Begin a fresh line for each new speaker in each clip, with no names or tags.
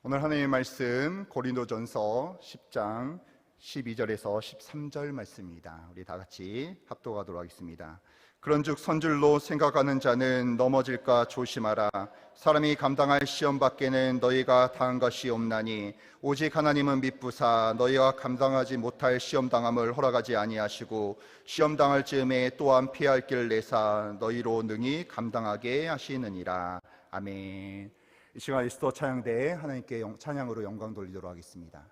오늘 하나님의 말씀 고린도전서 10장 12절에서 13절 말씀입니다. 우리 다 같이 합독하도록 하겠습니다. 그런즉 선줄로 생각하는 자는 넘어질까 조심하라. 사람이 감당할 시험 밖에는 너희가 당한 것이 없나니 오직 하나님은 미쁘사 너희가 감당하지 못할 시험 당함을 허락하지 아니하시고 시험 당할 즈음에 또한 피할 길을 내사 너희로 능히 감당하게 하시느니라. 아멘. 이 시간 에스더 찬양대에 하나님께 찬양으로 영광 돌리도록 하겠습니다.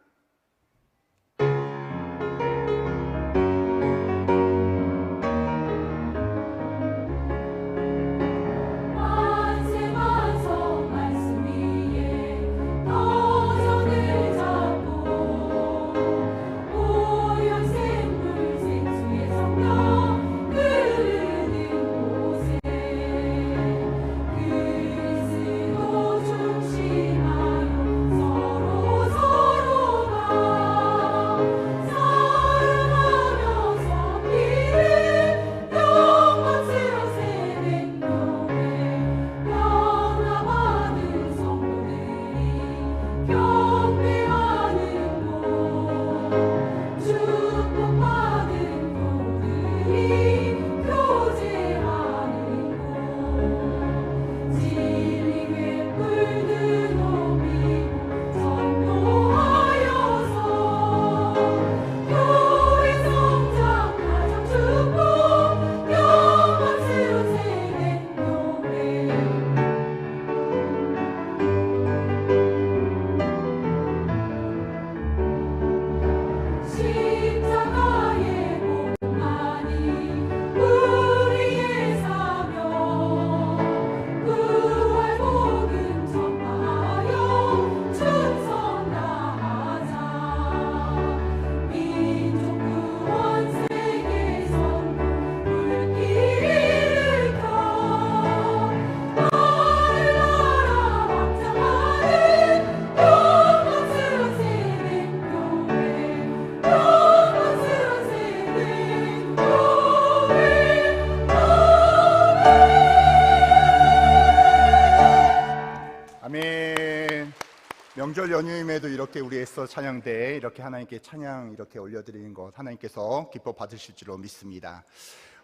명절 연휴임에도 이렇게 우리 에스더 찬양대에 이렇게 하나님께 찬양 이렇게 올려드리는 것 하나님께서 기뻐 받으실 줄로 믿습니다.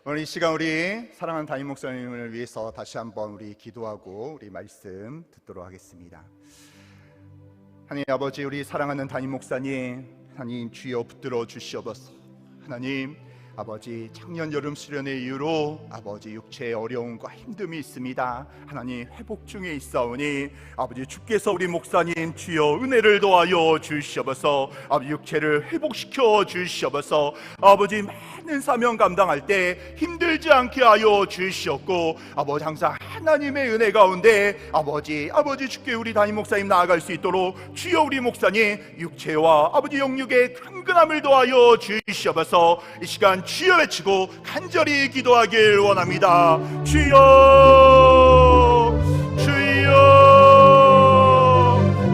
오늘 이 시간 우리 사랑하는 담임 목사님을 위해서 다시 한번 우리 기도하고 우리 말씀 듣도록 하겠습니다. 하나님 아버지, 우리 사랑하는 담임 목사님 하나님 주여 붙들어 주시옵소서. 하나님 아버지, 작년 여름 수련의 이유로 아버지 육체의 어려움과 힘듦이 있습니다. 하나님 회복 중에 있사오니 아버지 주께서 우리 목사님 주여 은혜를 더하여 주시옵소서. 아버지 육체를 회복시켜 주시옵소서. 아버지 많은 사명 감당할 때 힘들지 않게 하여 주시옵고 아버지 항상 하나님의 은혜 가운데 아버지 주께 우리 담임 목사님 나아갈 수 있도록 주여 우리 목사님 육체와 아버지 영육의 강건함을 더하여 주시옵소서. 이 시간 주여 외치고 간절히 기도하길 원합니다. 주여 주여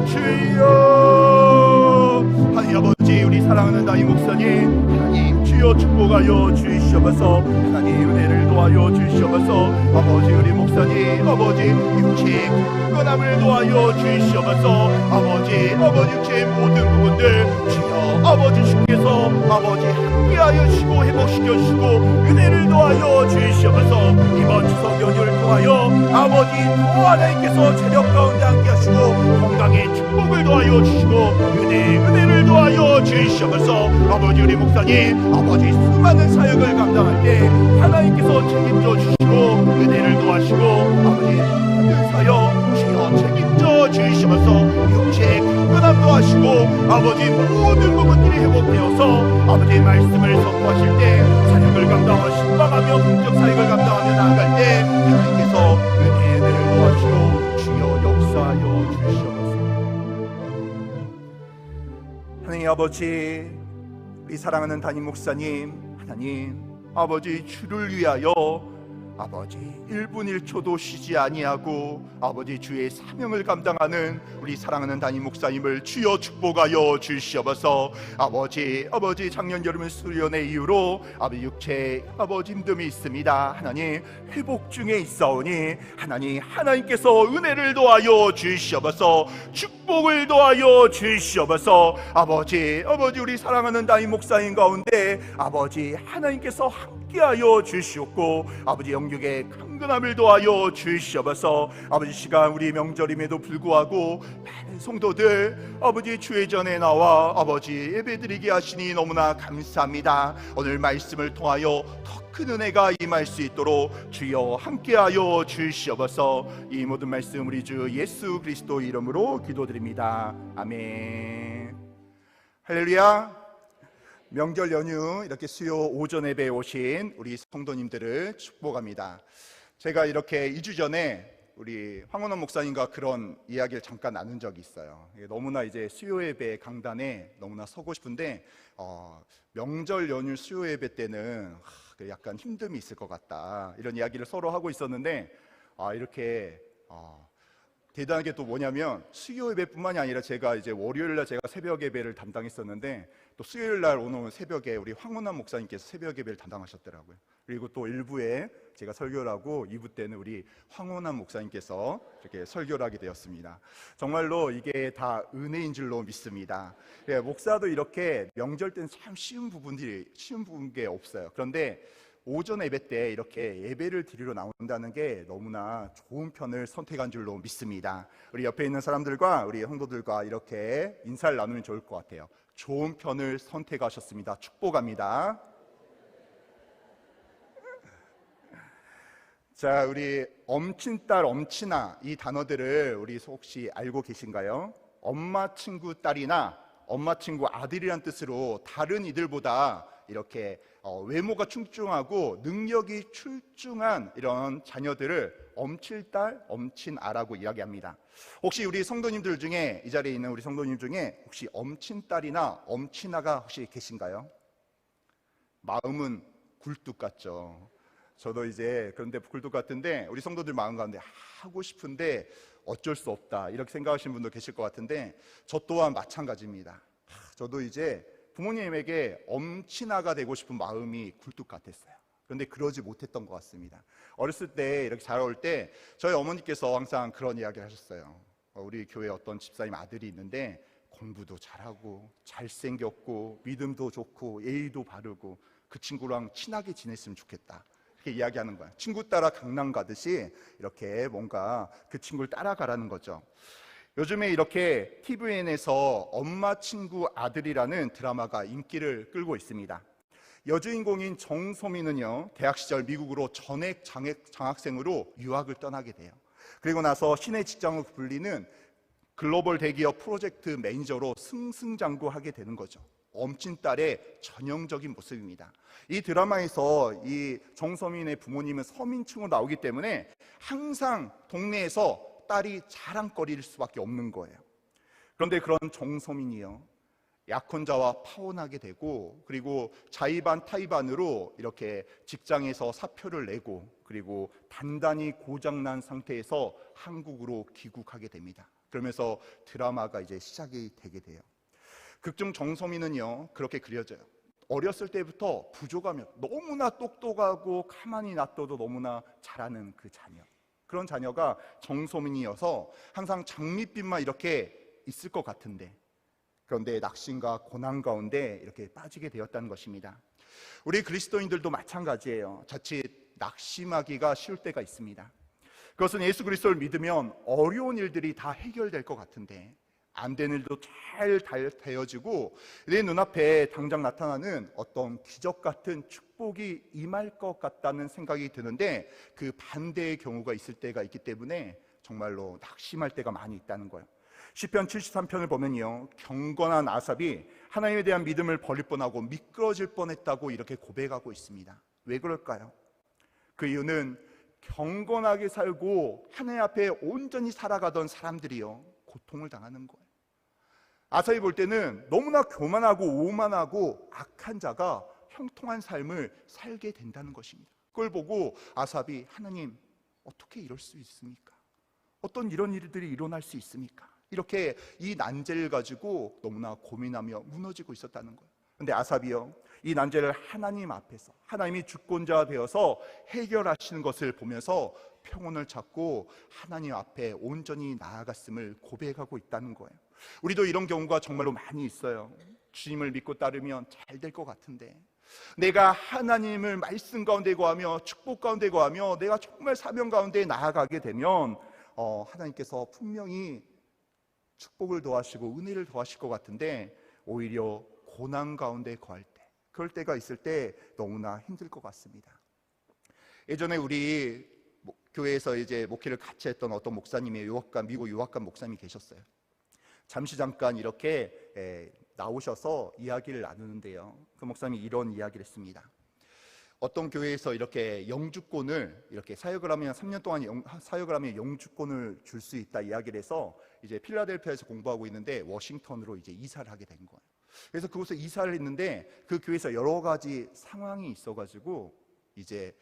주여. 하나님 아버지, 우리 사랑하는 담임 목사님 하나님 주여 축복하여 주시옵소서. 하나님 은혜를 도와여 주시옵소서. 아버지 우리 목사님 아버지 육체의 강건함을 도와여 주시옵소서. 아버지 육체의 모든 부분들 주여 아버지 주께서 아버지 함께하여 주시고 회복시켜 주시고 은혜를 도와여 주시옵소서. 이번 추석 연휴를 통하여 아버지 또 하나님께서 체력 가운데 함께하시고 건강의 축복을 도와여 주시고 은혜를 도와여 주시옵소서. 아버지 우리 목사님 아버지 수많은 사역을 감당할 때 하나님께서 책임져 주시고 은혜를 도와시고 아버지 모든 사역 주여 책임져 주시면서 육체의 강건함도 하시고 아버지 모든 부분들이 회복되어서 아버지의 말씀을 선포하실 때 사역을 감당하고 신방하며 공적 사역을 감당하며 나아갈 때 하나님께서 은혜를 도와주시고 주여 역사하여 주시옵소서. 하나님 아버지, 우리 사랑하는 담임 목사님 하나님 아버지 주를 위하여 아버지 1분 1초도 쉬지 아니하고 아버지 주의 사명을 감당하는 우리 사랑하는 담임 목사님을 주여 축복하여 주시옵소서. 아버지 작년 여름 수련의 이후로 아버지 육체 아버지 힘듦이 있습니다. 하나님 회복 중에 있사오니 하나님께서 은혜를 더하여 주시옵소서. 축복을 더하여 주시옵소서. 아버지 우리 사랑하는 담임 목사님 가운데 아버지 하나님께서 함께하여 주시옵고 아버지 영육의 강건함을 더하여 주시옵소서. 아버지 시간 우리 명절임에도 불구하고 많은 성도들 아버지 주의 전에 나와 아버지 예배드리게 하시니 너무나 감사합니다. 오늘 말씀을 통하여 더 큰 은혜가 임할 수 있도록 주여 함께하여 주시옵소서. 이 모든 말씀 우리 주 예수 그리스도 이름으로 기도드립니다. 아멘. 할렐루야. 명절 연휴 이렇게 수요 오전 예배에 오신 우리 성도님들을 축복합니다. 제가 이렇게 2주 전에 우리 황원원 목사님과 그런 이야기를 잠깐 나눈 적이 있어요. 너무나 이제 수요 예배 강단에 너무나 서고 싶은데 명절 연휴 수요 예배 때는 약간 힘듦이 있을 것 같다, 이런 이야기를 서로 하고 있었는데 이렇게 대단한 게 또 뭐냐면 수요 예배뿐만이 아니라 제가 이제 월요일날 제가 새벽 예배를 담당했었는데 또 수요일날 오늘 새벽에 우리 황문환 목사님께서 새벽 예배를 담당하셨더라고요. 그리고 또 1부에 제가 설교를 하고 2부 때는 우리 황문환 목사님께서 이렇게 설교를 하게 되었습니다. 정말로 이게 다 은혜인 줄로 믿습니다. 목사도 이렇게 명절 때는 참 쉬운 부분게 없어요. 그런데 오전 예배 때 이렇게 예배를 드리러 나온다는 게 너무나 좋은 편을 선택한 줄로 믿습니다. 우리 옆에 있는 사람들과 우리 성도들과 이렇게 인사를 나누면 좋을 것 같아요. 좋은 편을 선택하셨습니다. 축복합니다. 자, 우리 엄친딸, 엄친아 이 단어들을 우리 혹시 알고 계신가요? 엄마 친구 딸이나 엄마 친구 아들이란 뜻으로 다른 이들보다 이렇게 외모가 출중하고 능력이 출중한 이런 자녀들을 엄칠딸, 엄친아라고 이야기합니다. 혹시 우리 성도님들 중에, 이 자리에 있는 우리 성도님 중에 혹시 엄친딸이나 엄친아가 혹시 계신가요? 마음은 굴뚝 같죠. 저도 이제 그런데 굴뚝 같은데 우리 성도들 마음 가운데 하고 싶은데 어쩔 수 없다 이렇게 생각하시는 분도 계실 것 같은데 저 또한 마찬가지입니다. 저도 이제 부모님에게 엄친아가 되고 싶은 마음이 굴뚝 같았어요. 그런데 그러지 못했던 것 같습니다. 어렸을 때 이렇게 자라올 때 저희 어머니께서 항상 그런 이야기를 하셨어요. 우리 교회에 어떤 집사님 아들이 있는데 공부도 잘하고 잘생겼고 믿음도 좋고 예의도 바르고 그 친구랑 친하게 지냈으면 좋겠다, 이렇게 이야기하는 거예요. 친구 따라 강남 가듯이 이렇게 뭔가 그 친구를 따라가라는 거죠. 요즘에 이렇게 TVN에서 엄마 친구 아들이라는 드라마가 인기를 끌고 있습니다. 여주인공인 정소민은요, 대학 시절 미국으로 전액 장학생으로 유학을 떠나게 돼요. 그리고 나서 신의 직장으로 불리는 글로벌 대기업 프로젝트 매니저로 승승장구하게 되는 거죠. 엄친딸의 전형적인 모습입니다. 이 드라마에서 이 정소민의 부모님은 서민층으로 나오기 때문에 항상 동네에서 딸이 자랑거리일 수밖에 없는 거예요. 그런데 그런 정소민이요, 약혼자와 파혼하게 되고 그리고 자의반 타의반으로 이렇게 직장에서 사표를 내고 그리고 단단히 고장난 상태에서 한국으로 귀국하게 됩니다. 그러면서 드라마가 이제 시작이 되게 돼요. 극중 정소민은요 그렇게 그려져요. 어렸을 때부터 부족하면 너무나 똑똑하고 가만히 놔둬도 너무나 잘하는 그 자녀, 그런 자녀가 정소민이어서 항상 장밋빛만 이렇게 있을 것 같은데 그런데 낙심과 고난 가운데 이렇게 빠지게 되었다는 것입니다. 우리 그리스도인들도 마찬가지예요. 자칫 낙심하기가 쉬울 때가 있습니다. 그것은 예수 그리스도를 믿으면 어려운 일들이 다 해결될 것 같은데 안 되는 일도 잘 되어지고 내 눈앞에 당장 나타나는 어떤 기적 같은 축복이 임할 것 같다는 생각이 드는데 그 반대의 경우가 있을 때가 있기 때문에 정말로 낙심할 때가 많이 있다는 거예요. 시편 73편을 보면요, 경건한 아삽이 하나님에 대한 믿음을 버릴 뻔하고 미끄러질 뻔했다고 이렇게 고백하고 있습니다. 왜 그럴까요? 그 이유는 경건하게 살고 하나님 앞에 온전히 살아가던 사람들이요 고통을 당하는 거예요. 아삽이 볼 때는 너무나 교만하고 오만하고 악한 자가 형통한 삶을 살게 된다는 것입니다. 그걸 보고 아삽이 하나님 어떻게 이럴 수 있습니까? 어떤 이런 일들이 일어날 수 있습니까? 이렇게 이 난제를 가지고 너무나 고민하며 무너지고 있었다는 거예요. 근데 아삽이요, 이 난제를 하나님 앞에서, 하나님이 주권자 되어서 해결하시는 것을 보면서 평온을 찾고 하나님 앞에 온전히 나아갔음을 고백하고 있다는 거예요. 우리도 이런 경우가 정말로 많이 있어요. 주님을 믿고 따르면 잘 될 것 같은데, 내가 하나님을 말씀 가운데 거하며 축복 가운데 거하며 내가 정말 사명 가운데 나아가게 되면 하나님께서 분명히 축복을 더하시고 은혜를 더하실 것 같은데, 오히려 고난 가운데 거할 때, 그럴 때가 있을 때 너무나 힘들 것 같습니다. 예전에 우리 교회에서 이제 목회를 같이 했던 어떤 목사님이 미국 유학간 목사님이 계셨어요. 잠깐 이렇게 나오셔서 이야기를 나누는데요, 그 목사님이 이런 이야기를 했습니다. 어떤 교회에서 이렇게 영주권을, 이렇게 사역을 하면 3년 동안 사역을 하면 영주권을 줄 수 있다 이야기를 해서 이제 필라델피아에서 공부하고 있는데 워싱턴으로 이제 이사를 하게 된 거예요. 그래서 그곳에 이사를 했는데 그 교회에서 여러 가지 상황이 있어가지고 이제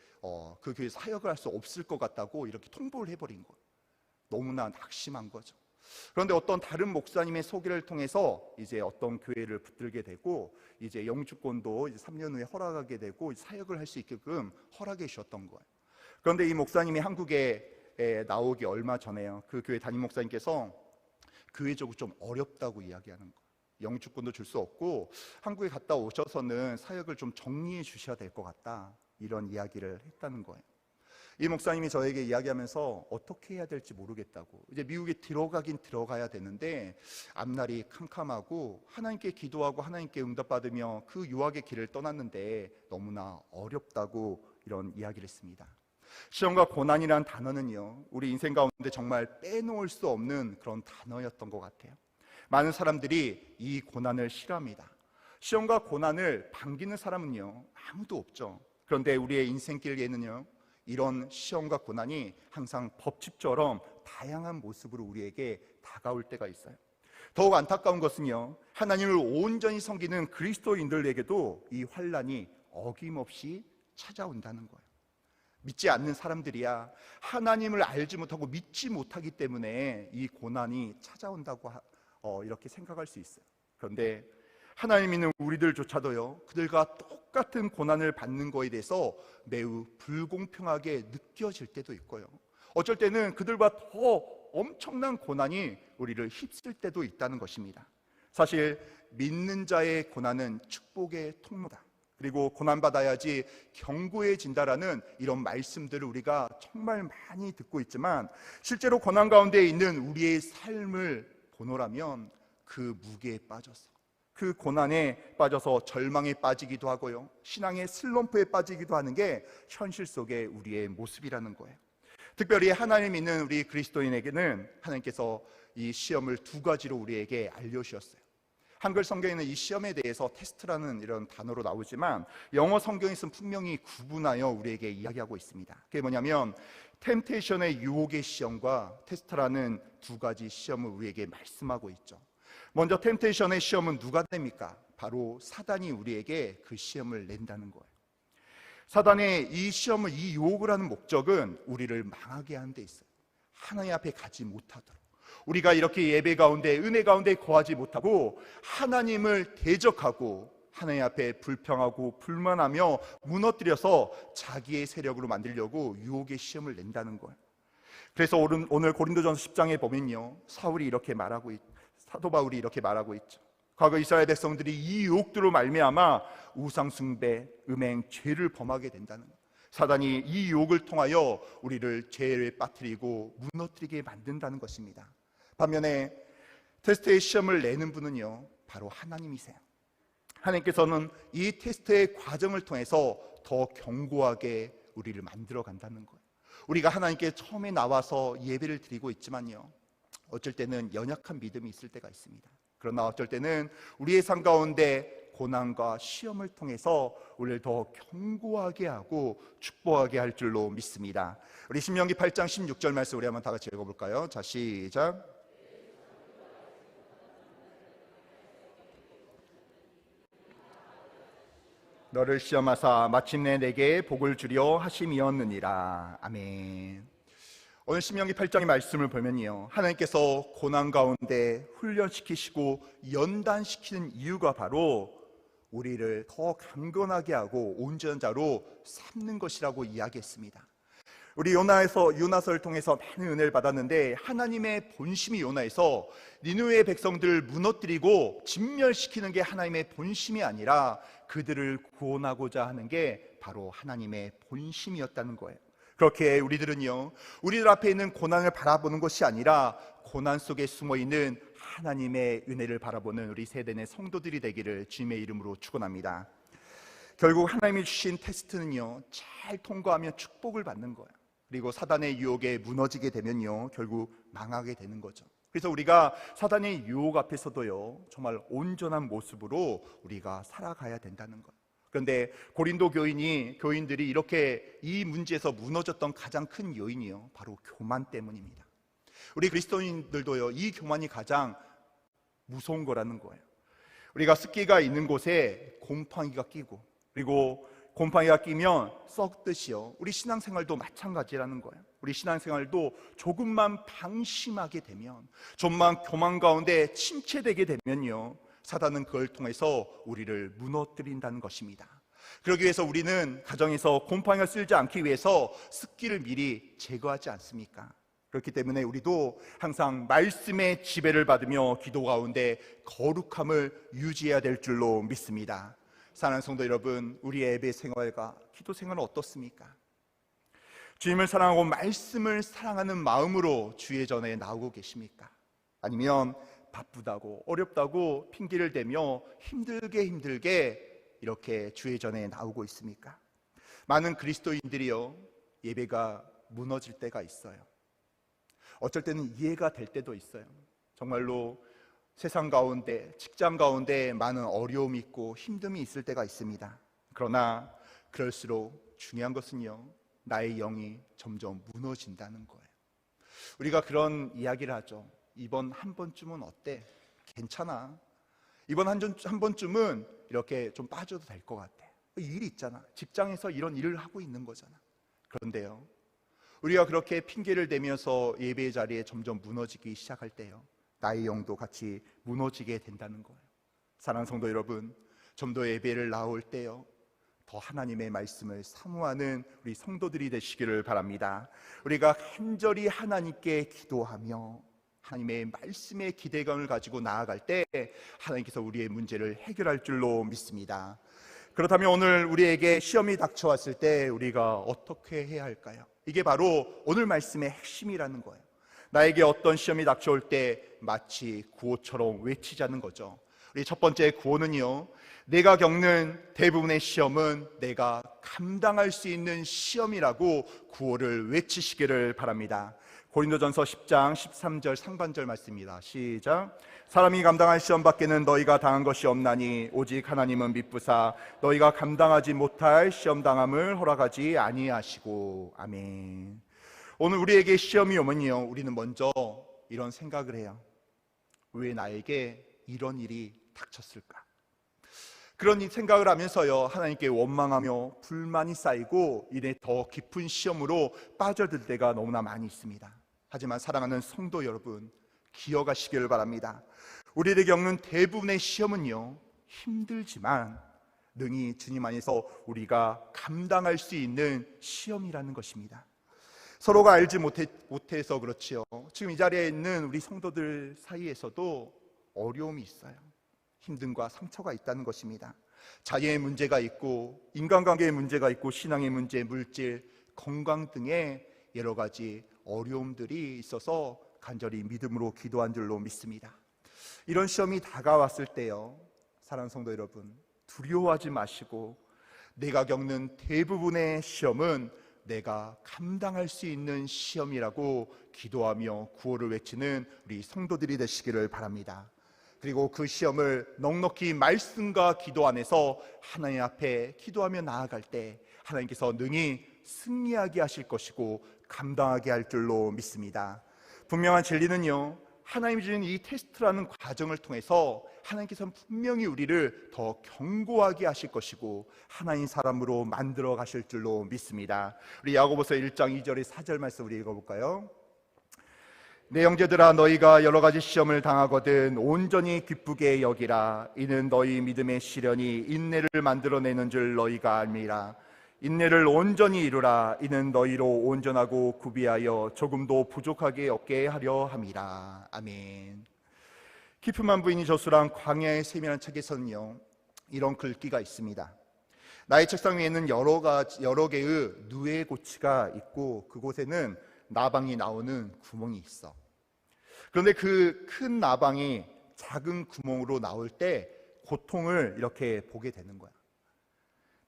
그 교회 사역을 할 수 없을 것 같다고 이렇게 통보를 해버린 거예요. 너무나 낙심한 거죠. 그런데 어떤 다른 목사님의 소개를 통해서 이제 어떤 교회를 붙들게 되고 이제 영주권도 이제 3년 후에 허락하게 되고 사역을 할 수 있게끔 허락해 주셨던 거예요. 그런데 이 목사님이 한국에 나오기 얼마 전에요, 그 교회 담임 목사님께서 교회적으로 좀 어렵다고 이야기하는 거예요. 영주권도 줄 수 없고 한국에 갔다 오셔서는 사역을 좀 정리해 주셔야 될 것 같다, 이런 이야기를 했다는 거예요. 이 목사님이 저에게 이야기하면서 어떻게 해야 될지 모르겠다고, 이제 미국에 들어가긴 들어가야 되는데 앞날이 캄캄하고 하나님께 기도하고 하나님께 응답받으며 그 유학의 길을 떠났는데 너무나 어렵다고 이런 이야기를 했습니다. 시험과 고난이란 단어는요, 우리 인생 가운데 정말 빼놓을 수 없는 그런 단어였던 것 같아요. 많은 사람들이 이 고난을 싫어합니다. 시험과 고난을 반기는 사람은요 아무도 없죠. 그런데 우리의 인생길에는요, 이런 시험과 고난이 항상 법칙처럼 다양한 모습으로 우리에게 다가올 때가 있어요. 더욱 안타까운 것은요, 하나님을 온전히 섬기는 그리스도인들에게도 이 환난이 어김없이 찾아온다는 거예요. 믿지 않는 사람들이야 하나님을 알지 못하고 믿지 못하기 때문에 이 고난이 찾아온다고 이렇게 생각할 수 있어요. 그런데 하나님 믿는 우리들조차도요, 그들과 똑같은 고난을 받는 거에 대해서 매우 불공평하게 느껴질 때도 있고요, 어쩔 때는 그들과 더 엄청난 고난이 우리를 휩쓸 때도 있다는 것입니다. 사실 믿는 자의 고난은 축복의 통로다, 그리고 고난받아야지 견고해진다라는 이런 말씀들을 우리가 정말 많이 듣고 있지만, 실제로 고난 가운데 있는 우리의 삶을 보노라면 그 무게에 빠져서, 그 고난에 빠져서 절망에 빠지기도 하고요, 신앙의 슬럼프에 빠지기도 하는 게 현실 속의 우리의 모습이라는 거예요. 특별히 하나님 믿는 우리 그리스도인에게는 하나님께서 이 시험을 두 가지로 우리에게 알려주셨어요. 한글 성경에는 이 시험에 대해서 테스트라는 이런 단어로 나오지만 영어 성경에서는 분명히 구분하여 우리에게 이야기하고 있습니다. 그게 뭐냐면 템테이션의 유혹의 시험과 테스트라는 두 가지 시험을 우리에게 말씀하고 있죠. 먼저 템테이션의 시험은 누가 냅니까? 바로 사단이 우리에게 그 시험을 낸다는 거예요. 사단의 이 시험을, 이 유혹을 하는 목적은 우리를 망하게 하는 데 있어요. 하나님 앞에 가지 못하도록, 우리가 이렇게 예배 가운데 은혜 가운데 거하지 못하고 하나님을 대적하고 하나님 앞에 불평하고 불만하며 무너뜨려서 자기의 세력으로 만들려고 유혹의 시험을 낸다는 거예요. 그래서 오늘 고린도전서 10장에 보면요, 사도 바울이 이렇게 말하고 있죠. 과거 이스라엘 백성들이 이 유혹들로 말미암아 우상 숭배, 음행, 죄를 범하게 된다는 거예요. 사단이 이 유혹을 통하여 우리를 죄에 빠뜨리고 무너뜨리게 만든다는 것입니다. 반면에 테스트의 시험을 내는 분은요, 바로 하나님이세요. 하나님께서는 이 테스트의 과정을 통해서 더 견고하게 우리를 만들어 간다는 거예요. 우리가 하나님께 처음에 나와서 예배를 드리고 있지만요, 어쩔 때는 연약한 믿음이 있을 때가 있습니다. 그러나 어쩔 때는 우리의 삶 가운데 고난과 시험을 통해서 우리를 더 견고하게 하고 축복하게 할 줄로 믿습니다. 우리 신명기 8장 16절 말씀 우리 한번 다 같이 읽어볼까요? 자, 시작. 너를 시험하사 마침내 내게 복을 주려 하심이었느니라. 아멘. 오늘 신명기 8장의 말씀을 보면요, 하나님께서 고난 가운데 훈련시키시고 연단시키는 이유가 바로 우리를 더 강건하게 하고 온전한 자로 삼는 것이라고 이야기했습니다. 우리 요나서를 통해서 많은 은혜를 받았는데, 하나님의 본심이 요나에서 니느웨 백성들을 무너뜨리고 진멸시키는 게 하나님의 본심이 아니라 그들을 구원하고자 하는 게 바로 하나님의 본심이었다는 거예요. 그렇게 우리들은요, 우리들 앞에 있는 고난을 바라보는 것이 아니라 고난 속에 숨어있는 하나님의 은혜를 바라보는 우리 세대의 성도들이 되기를 주님의 이름으로 축원합니다. 결국 하나님이 주신 테스트는요, 잘 통과하면 축복을 받는 거예요. 그리고 사단의 유혹에 무너지게 되면요, 결국 망하게 되는 거죠. 그래서 우리가 사단의 유혹 앞에서도요, 정말 온전한 모습으로 우리가 살아가야 된다는 거예요. 그런데 고린도 교인들이 이렇게 이 문제에서 무너졌던 가장 큰 요인이요, 바로 교만 때문입니다. 우리 그리스도인들도요, 이 교만이 가장 무서운 거라는 거예요. 우리가 습기가 있는 곳에 곰팡이가 끼고, 그리고 곰팡이가 끼면 썩듯이요, 우리 신앙생활도 마찬가지라는 거예요. 우리 신앙생활도 조금만 방심하게 되면, 좀만 교만 가운데 침체되게 되면요, 사단은 그걸 통해서 우리를 무너뜨린다는 것입니다. 그러기 위해서 우리는 가정에서 곰팡이가 쓸지 않기 위해서 습기를 미리 제거하지 않습니까? 그렇기 때문에 우리도 항상 말씀의 지배를 받으며 기도 가운데 거룩함을 유지해야 될 줄로 믿습니다. 사랑하는 성도 여러분, 우리의 예배 생활과 기도 생활은 어떻습니까? 주님을 사랑하고 말씀을 사랑하는 마음으로 주의 전에 나오고 계십니까? 아니면 바쁘다고 어렵다고 핑계를 대며 힘들게 이렇게 주의 전에 나오고 있습니까? 많은 그리스도인들이요, 예배가 무너질 때가 있어요. 어쩔 때는 이해가 될 때도 있어요. 정말로 세상 가운데, 직장 가운데 많은 어려움이 있고 힘듦이 있을 때가 있습니다. 그러나 그럴수록 중요한 것은요, 나의 영이 점점 무너진다는 거예요. 우리가 그런 이야기를 하죠. 이번 한 번쯤은 어때? 괜찮아. 이번 한 번쯤은 이렇게 좀 빠져도 될 것 같아. 일이 있잖아. 직장에서 이런 일을 하고 있는 거잖아. 그런데요, 우리가 그렇게 핑계를 대면서 예배의 자리에 점점 무너지기 시작할 때요, 나의 영도 같이 무너지게 된다는 거예요. 사랑하는 성도 여러분, 좀 더 예배를 나올 때요, 더 하나님의 말씀을 사모하는 우리 성도들이 되시기를 바랍니다. 우리가 간절히 하나님께 기도하며 하나님의 말씀의 기대감을 가지고 나아갈 때 하나님께서 우리의 문제를 해결할 줄로 믿습니다. 그렇다면 오늘 우리에게 시험이 닥쳐왔을 때 우리가 어떻게 해야 할까요? 이게 바로 오늘 말씀의 핵심이라는 거예요. 나에게 어떤 시험이 닥쳐올 때 마치 구호처럼 외치자는 거죠. 우리 첫 번째 구호는요, 내가 겪는 대부분의 시험은 내가 감당할 수 있는 시험이라고 구호를 외치시기를 바랍니다. 고린도전서 10장 13절 상반절 말씀입니다. 시작. 사람이 감당할 시험 밖에는 너희가 당한 것이 없나니 오직 하나님은 미쁘사 너희가 감당하지 못할 시험 당함을 허락하지 아니하시고. 아멘. 오늘 우리에게 시험이 오면요, 우리는 먼저 이런 생각을 해요. 왜 나에게 이런 일이 닥쳤을까? 그런 생각을 하면서요, 하나님께 원망하며 불만이 쌓이고 이래 더 깊은 시험으로 빠져들 때가 너무나 많이 있습니다. 하지만 사랑하는 성도 여러분, 기억하시기를 바랍니다. 우리를 겪는 대부분의 시험은요, 힘들지만 능히 주님 안에서 우리가 감당할 수 있는 시험이라는 것입니다. 서로가 알지 못해서 그렇지요, 지금 이 자리에 있는 우리 성도들 사이에서도 어려움이 있어요. 힘듦과 상처가 있다는 것입니다. 자녀의 문제가 있고 인간관계의 문제가 있고 신앙의 문제, 물질, 건강 등의 여러 가지 어려움들이 있어서 간절히 믿음으로 기도한 줄로 믿습니다. 이런 시험이 다가왔을 때요, 사랑하는 성도 여러분, 두려워하지 마시고 내가 겪는 대부분의 시험은 내가 감당할 수 있는 시험이라고 기도하며 구호를 외치는 우리 성도들이 되시기를 바랍니다. 그리고 그 시험을 넉넉히 말씀과 기도 안에서 하나님 앞에 기도하며 나아갈 때 하나님께서 능히 승리하게 하실 것이고 감당하게 할 줄로 믿습니다. 분명한 진리는요, 하나님이 주신 이 테스트라는 과정을 통해서 하나님께서는 분명히 우리를 더 견고하게 하실 것이고 하나님 사람으로 만들어 가실 줄로 믿습니다. 우리 야고보서 1장 2절의 4절 말씀 우리 읽어볼까요? 내 형제들아, 너희가 여러 가지 시험을 당하거든 온전히 기쁘게 여기라. 이는 너희 믿음의 시련이 인내를 만들어내는 줄 너희가 알미라. 인내를 온전히 이루라. 이는 너희로 온전하고 구비하여 조금도 부족하게 없게 하려 함이라. 아멘. 키프만 부인이 저술한 광야의 셈이라는 책에서는요, 이런 글귀가 있습니다. 나의 책상 위에는 여러 개의 누에고치가 있고 그곳에는 나방이 나오는 구멍이 있어. 그런데 그 큰 나방이 작은 구멍으로 나올 때 고통을 이렇게 보게 되는 거야.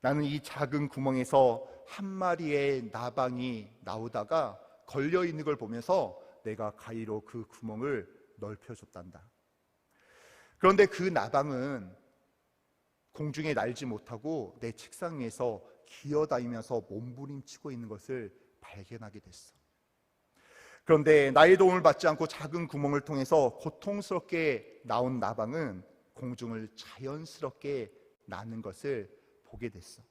나는 이 작은 구멍에서 한 마리의 나방이 나오다가 걸려 있는 걸 보면서 내가 가위로 그 구멍을 넓혀줬단다. 그런데 그 나방은 공중에 날지 못하고 내 책상 위에서 기어다니면서 몸부림치고 있는 것을 발견하게 됐어. 그런데 나의 도움을 받지 않고 작은 구멍을 통해서 고통스럽게 나온 나방은 공중을 자연스럽게 나는 것을 보게 됐어.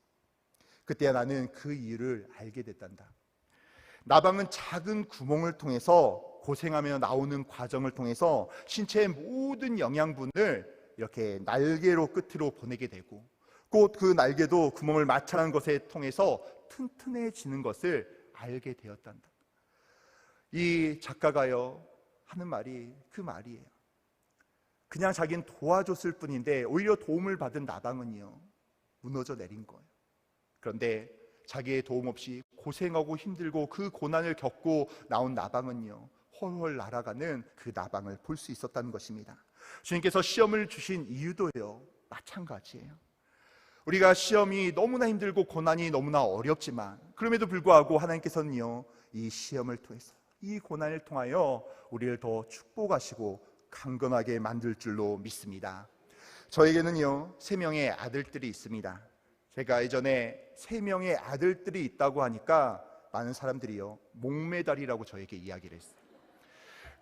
그때 나는 그 이유를 알게 됐단다. 나방은 작은 구멍을 통해서 고생하며 나오는 과정을 통해서 신체의 모든 영양분을 이렇게 날개로 끝으로 보내게 되고 곧 그 날개도 구멍을 마찰하는 것에 통해서 튼튼해지는 것을 알게 되었단다. 이 작가가요 하는 말이 그 말이에요. 그냥 자기는 도와줬을 뿐인데 오히려 도움을 받은 나방은요 무너져 내린 거예요. 그런데 자기의 도움 없이 고생하고 힘들고 그 고난을 겪고 나온 나방은요 훨훨 날아가는 그 나방을 볼 수 있었다는 것입니다. 주님께서 시험을 주신 이유도요 마찬가지예요. 우리가 시험이 너무나 힘들고 고난이 너무나 어렵지만 그럼에도 불구하고 하나님께서는요 이 시험을 통해서 이 고난을 통하여 우리를 더 축복하시고 강건하게 만들 줄로 믿습니다. 저에게는요 3명의 아들들이 있습니다. 제가 예전에 3명의 아들들이 있다고 하니까 많은 사람들이요 목메달이라고 저에게 이야기를 했어요.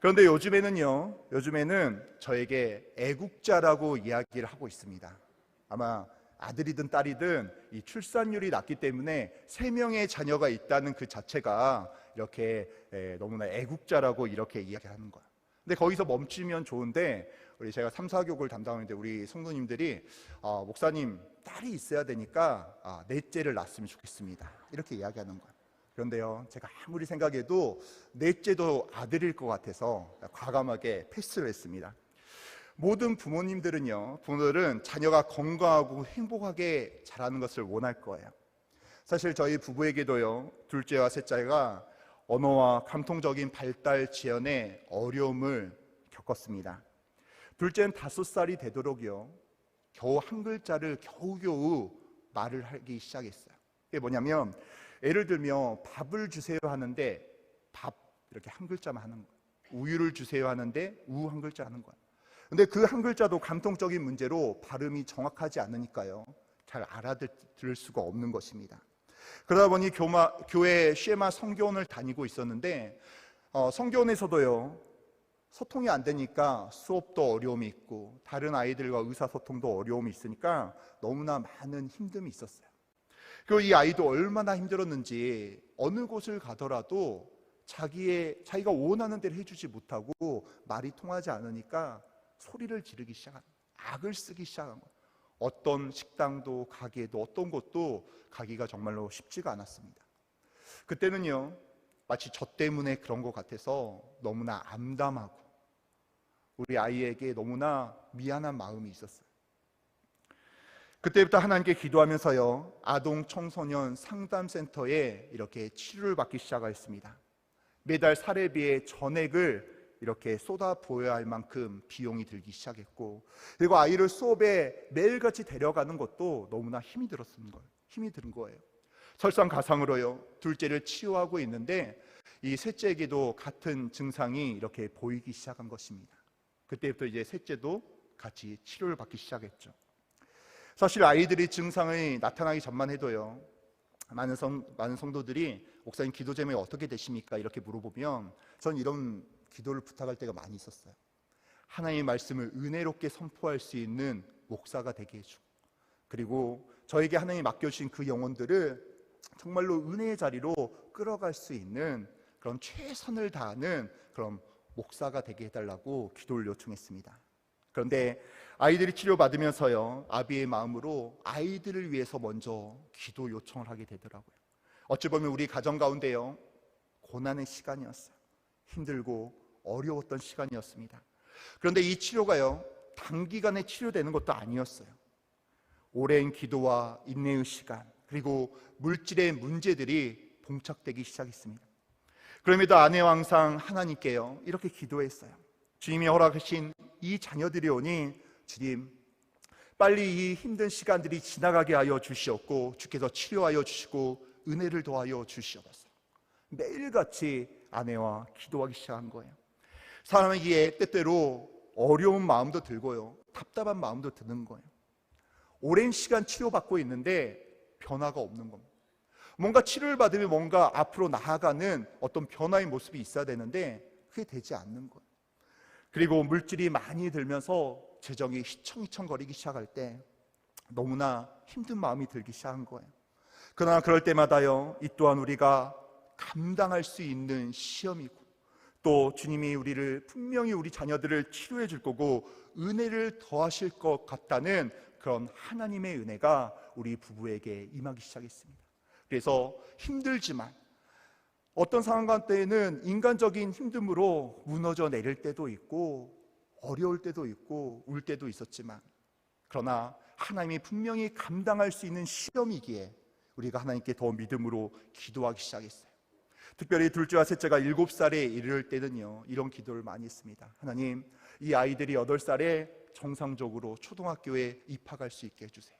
그런데 요즘에는 저에게 애국자라고 이야기를 하고 있습니다. 아마 아들이든 딸이든 이 출산율이 낮기 때문에 3명의 자녀가 있다는 그 자체가 이렇게 너무나 애국자라고 이렇게 이야기하는 거야. 근데 거기서 멈추면 좋은데 우리 제가 3, 4교육을 담당하는데 우리 성도님들이 목사님 딸이 있어야 되니까 넷째를 낳았으면 좋겠습니다 이렇게 이야기하는 거야. 그런데요 제가 아무리 생각해도 넷째도 아들일 것 같아서 과감하게 패스를 했습니다. 모든 부모들은 자녀가 건강하고 행복하게 자라는 것을 원할 거예요. 사실 저희 부부에게도요 둘째와 셋째가 언어와 감통적인 발달 지연에 어려움을 겪었습니다. 둘째는 5살이 되도록요 겨우 한 글자를 겨우겨우 말을 하기 시작했어요. 그게 뭐냐면 예를 들면 밥을 주세요 하는데 밥 이렇게 한 글자만 하는 거예요. 우유를 주세요 하는데 우 한 글자 하는 거예요. 근데 그 한 글자도 감통적인 문제로 발음이 정확하지 않으니까요 잘 알아들을 수가 없는 것입니다. 그러다 보니 교회 쉐마 성교원을 다니고 있었는데 성교원에서도요 소통이 안 되니까 수업도 어려움이 있고 다른 아이들과 의사소통도 어려움이 있으니까 너무나 많은 힘듦이 있었어요. 그리고 이 아이도 얼마나 힘들었는지 어느 곳을 가더라도 자기가 원하는 대로 해주지 못하고 말이 통하지 않으니까 소리를 지르기 시작한 거예요. 악을 쓰기 시작한 거예요. 어떤 식당도 가게도 어떤 곳도 가기가 정말로 쉽지가 않았습니다. 그때는요 마치 저 때문에 그런 것 같아서 너무나 암담하고 우리 아이에게 너무나 미안한 마음이 있었어요. 그때부터 하나님께 기도하면서요 아동 청소년 상담센터에 이렇게 치료를 받기 시작했습니다. 매달 사례비의 전액을 이렇게 쏟아부어야 할 만큼 비용이 들기 시작했고 그리고 아이를 수업에 매일같이 데려가는 것도 너무나 힘이 든 거예요. 설상가상으로요 둘째를 치유하고 있는데 이 셋째에게도 같은 증상이 이렇게 보이기 시작한 것입니다. 그때부터 이제 셋째도 같이 치료를 받기 시작했죠. 사실 아이들이 증상이 나타나기 전만 해도요 많은 성도들이 목사님 기도 제목이 어떻게 되십니까? 이렇게 물어보면 전 이런 기도를 부탁할 때가 많이 있었어요. 하나님의 말씀을 은혜롭게 선포할 수 있는 목사가 되게 해주고, 그리고 저에게 하나님이 맡겨주신 그 영혼들을 정말로 은혜의 자리로 끌어갈 수 있는 그런 최선을 다하는 그런 목사가 되게 해달라고 기도를 요청했습니다. 그런데 아이들이 치료받으면서요, 아비의 마음으로 아이들을 위해서 먼저 기도 요청을 하게 되더라고요. 어찌 보면 우리 가정 가운데요, 고난의 시간이었어요. 힘들고 어려웠던 시간이었습니다. 그런데 이 치료가요, 단기간에 치료되는 것도 아니었어요. 오랜 기도와 인내의 시간, 그리고 물질의 문제들이 봉착되기 시작했습니다. 그럼에도 아내와 항상 하나님께요, 이렇게 기도했어요. 주님이 허락하신 이 자녀들이 오니 주님, 빨리 이 힘든 시간들이 지나가게 하여 주시옵고 주께서 치료하여 주시고 은혜를 더하여 주시옵소서. 매일같이 아내와 기도하기 시작한 거예요. 사람에게 때때로 어려운 마음도 들고요, 답답한 마음도 드는 거예요. 오랜 시간 치료받고 있는데 변화가 없는 겁니다. 뭔가 치료를 받으면 뭔가 앞으로 나아가는 어떤 변화의 모습이 있어야 되는데 그게 되지 않는 거예요. 그리고 물질이 많이 들면서 재정이 휘청휘청거리기 시작할 때 너무나 힘든 마음이 들기 시작한 거예요. 그러나 그럴 때마다요, 이 또한 우리가 감당할 수 있는 시험이고, 또 주님이 우리를 분명히 우리 자녀들을 치료해 줄 거고 은혜를 더하실 것 같다는 그런 하나님의 은혜가 우리 부부에게 임하기 시작했습니다. 그래서 힘들지만 어떤 상황 때에는 인간적인 힘듦으로 무너져 내릴 때도 있고 어려울 때도 있고 울 때도 있었지만, 그러나 하나님이 분명히 감당할 수 있는 시험이기에 우리가 하나님께 더 믿음으로 기도하기 시작했어요. 특별히 둘째와 셋째가 7살에 이를 때는요, 이런 기도를 많이 했습니다. 하나님, 이 아이들이 8살에 정상적으로 초등학교에 입학할 수 있게 해주세요.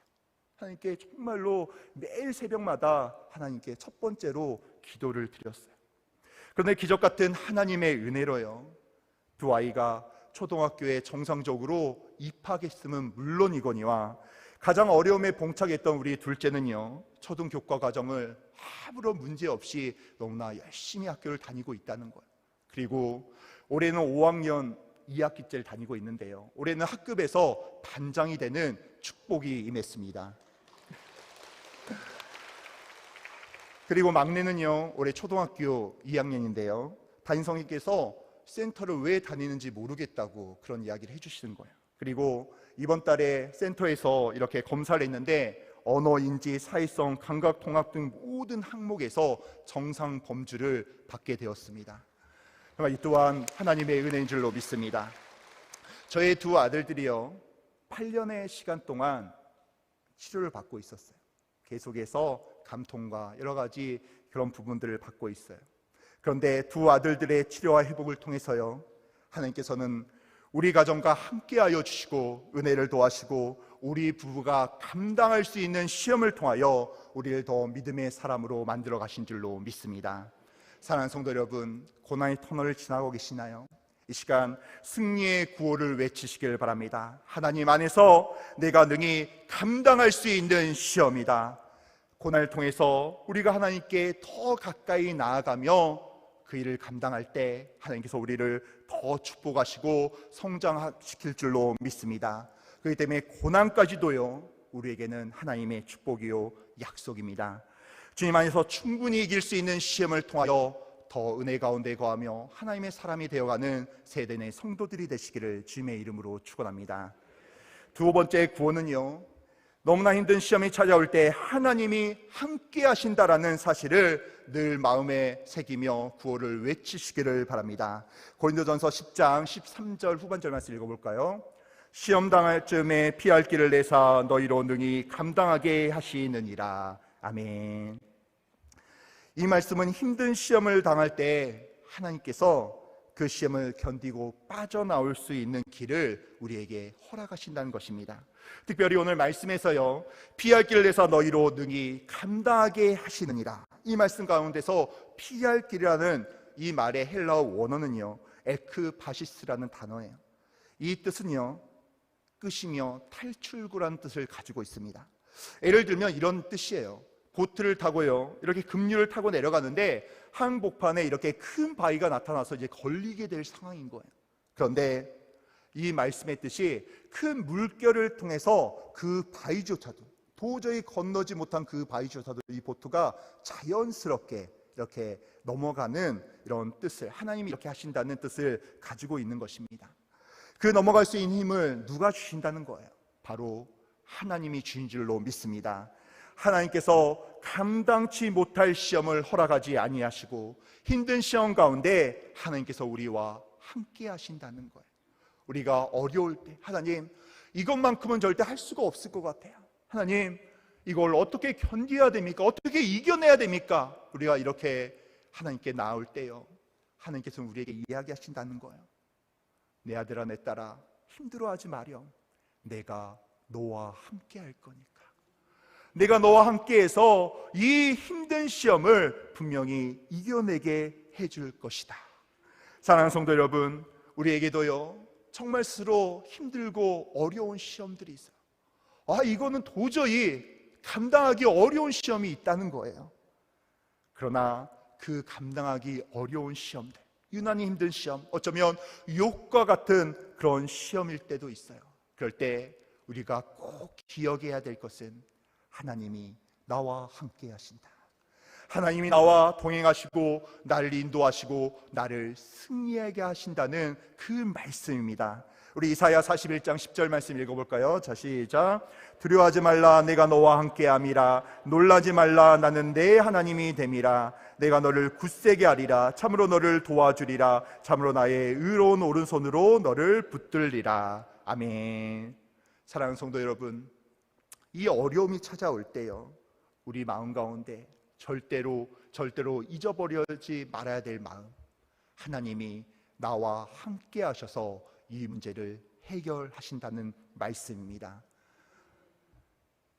하나님께 정말로 매일 새벽마다 하나님께 첫 번째로 기도를 드렸어요. 그런데 기적 같은 하나님의 은혜로요, 두 아이가 초등학교에 정상적으로 입학했음은 물론이거니와 가장 어려움에 봉착했던 우리 둘째는요, 초등교과 과정을 아무런 문제 없이 너무나 열심히 학교를 다니고 있다는 거예요. 그리고 올해는 5학년 2학기째를 다니고 있는데요, 올해는 학급에서 반장이 되는 축복이 임했습니다. 그리고 막내는요, 올해 초등학교 2학년인데요 담임선생님께서 센터를 왜 다니는지 모르겠다고 그런 이야기를 해주시는 거예요. 그리고 이번 달에 센터에서 이렇게 검사를 했는데 언어, 인지, 사회성, 감각, 통합 등 모든 항목에서 정상 범주를 받게 되었습니다. 이 또한 하나님의 은혜인 줄로 믿습니다. 저의 두 아들들이요, 8년의 시간 동안 치료를 받고 있었어요. 계속해서 감통과 여러 가지 그런 부분들을 받고 있어요. 그런데 두 아들들의 치료와 회복을 통해서요, 하나님께서는 우리 가정과 함께하여 주시고 은혜를 더하시고 우리 부부가 감당할 수 있는 시험을 통하여 우리를 더 믿음의 사람으로 만들어 가신 줄로 믿습니다. 사랑하는 성도 여러분, 고난의 터널을 지나고 계시나요? 이 시간 승리의 구호를 외치시길 바랍니다. 하나님 안에서 내가 능히 감당할 수 있는 시험이다. 고난을 통해서 우리가 하나님께 더 가까이 나아가며 그 일을 감당할 때 하나님께서 우리를 더 축복하시고 성장시킬 줄로 믿습니다. 그렇기 때문에 고난까지도요, 우리에게는 하나님의 축복이요 약속입니다. 주님 안에서 충분히 이길 수 있는 시험을 통하여 더 은혜 가운데 거하며 하나님의 사람이 되어가는 세대 내 성도들이 되시기를 주님의 이름으로 축원합니다. 두 번째 구원은요, 너무나 힘든 시험이 찾아올 때 하나님이 함께 하신다라는 사실을 늘 마음에 새기며 구호를 외치시기를 바랍니다. 고린도전서 10장 13절 후반절 말씀 읽어볼까요? 시험 당할 즈음에 피할 길을 내사 너희로 능히 감당하게 하시느니라. 아멘. 이 말씀은 힘든 시험을 당할 때 하나님께서 그 시험을 견디고 빠져나올 수 있는 길을 우리에게 허락하신다는 것입니다. 특별히 오늘 말씀에서요, 피할 길을 내사 너희로 능히 감당하게 하시느니라, 이 말씀 가운데서 피할 길이라는 이 말의 헬라어 원어는요, 에크바시스라는 단어예요. 이 뜻은요, 끝이며 탈출구라는 뜻을 가지고 있습니다. 예를 들면 이런 뜻이에요. 보트를 타고요, 이렇게 급류를 타고 내려가는데 한복판에 이렇게 큰 바위가 나타나서 이제 걸리게 될 상황인 거예요. 그런데 이 말씀의 뜻이 큰 물결을 통해서 그 바위조차도, 도저히 건너지 못한 그 바위조차도 이 보트가 자연스럽게 이렇게 넘어가는 이런 뜻을, 하나님이 이렇게 하신다는 뜻을 가지고 있는 것입니다. 그 넘어갈 수 있는 힘을 누가 주신다는 거예요? 바로 하나님이 주신 줄로 믿습니다. 하나님께서 감당치 못할 시험을 허락하지 아니하시고 힘든 시험 가운데 하나님께서 우리와 함께 하신다는 거예요. 우리가 어려울 때, 하나님 이것만큼은 절대 할 수가 없을 것 같아요, 하나님 이걸 어떻게 견뎌야 됩니까? 어떻게 이겨내야 됩니까? 우리가 이렇게 하나님께 나올 때요, 하나님께서 우리에게 이야기하신다는 거예요. 내 아들아 내 딸아, 힘들어하지 마렴. 내가 너와 함께 할 거니까. 내가 너와 함께해서 이 힘든 시험을 분명히 이겨내게 해줄 것이다. 사랑하는 성도 여러분, 우리에게도요 정말 스스로 힘들고 어려운 시험들이 있어요. 이거는 도저히 감당하기 어려운 시험이 있다는 거예요. 그러나 그 감당하기 어려운 시험들, 유난히 힘든 시험, 어쩌면 유혹과 같은 그런 시험일 때도 있어요. 그럴 때 우리가 꼭 기억해야 될 것은 하나님이 나와 함께 하신다. 하나님이 나와 동행하시고 나를 인도하시고 나를 승리하게 하신다는 그 말씀입니다. 우리 이사야 41장 10절 말씀 읽어볼까요? 자, 시작. 두려워하지 말라, 내가 너와 함께함이라. 놀라지 말라, 나는 내 하나님이 됨이라. 내가 너를 굳세게 하리라. 참으로 너를 도와주리라. 참으로 나의 의로운 오른손으로 너를 붙들리라. 아멘. 사랑하는 성도 여러분, 이 어려움이 찾아올 때요, 우리 마음 가운데 절대로 잊어버리지 말아야 될 마음, 하나님이 나와 함께 하셔서 이 문제를 해결하신다는 말씀입니다.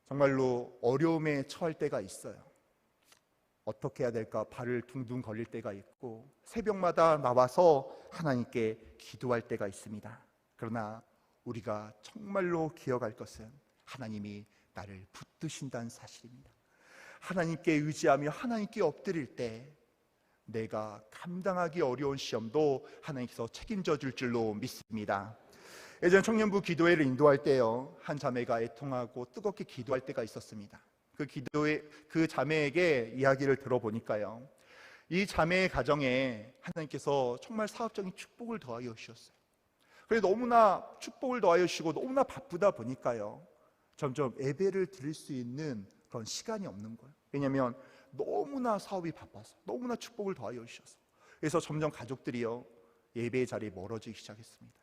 정말로 어려움에 처할 때가 있어요. 어떻게 해야 될까 발을 둥둥 걸릴 때가 있고, 새벽마다 나와서 하나님께 기도할 때가 있습니다. 그러나 우리가 정말로 기억할 것은 하나님이 나를 붙드신다는 사실입니다. 하나님께 의지하며 하나님께 엎드릴 때 내가 감당하기 어려운 시험도 하나님께서 책임져 줄 줄로 믿습니다. 예전 청년부 기도회를 인도할 때요, 한 자매가 애통하고 뜨겁게 기도할 때가 있었습니다. 그 자매에게 이야기를 들어보니까요, 이 자매의 가정에 하나님께서 정말 사업적인 축복을 더하여 주셨어요. 그래서 너무나 축복을 더하여 주시고 너무나 바쁘다 보니까요, 점점 예배를 드릴 수 있는 그런 시간이 없는 거예요. 왜냐하면 너무나 사업이 바빠서, 너무나 축복을 더하여 주셔서. 그래서 점점 가족들이요, 예배의 자리에 멀어지기 시작했습니다.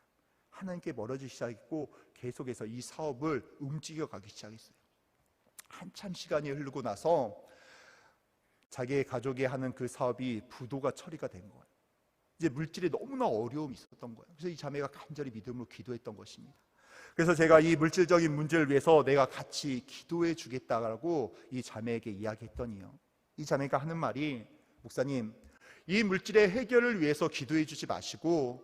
하나님께 멀어지기 시작했고, 계속해서 이 사업을 움직여가기 시작했어요. 한참 시간이 흐르고 나서 자기의 가족이 하는 그 사업이 부도가 처리가 된 거예요. 이제 물질에 너무나 어려움이 있었던 거예요. 그래서 이 자매가 간절히 믿음으로 기도했던 것입니다. 그래서 제가 이 물질적인 문제를 위해서 내가 같이 기도해 주겠다라고 이 자매에게 이야기했더니요, 이 자매가 하는 말이, 목사님, 이 물질의 해결을 위해서 기도해 주지 마시고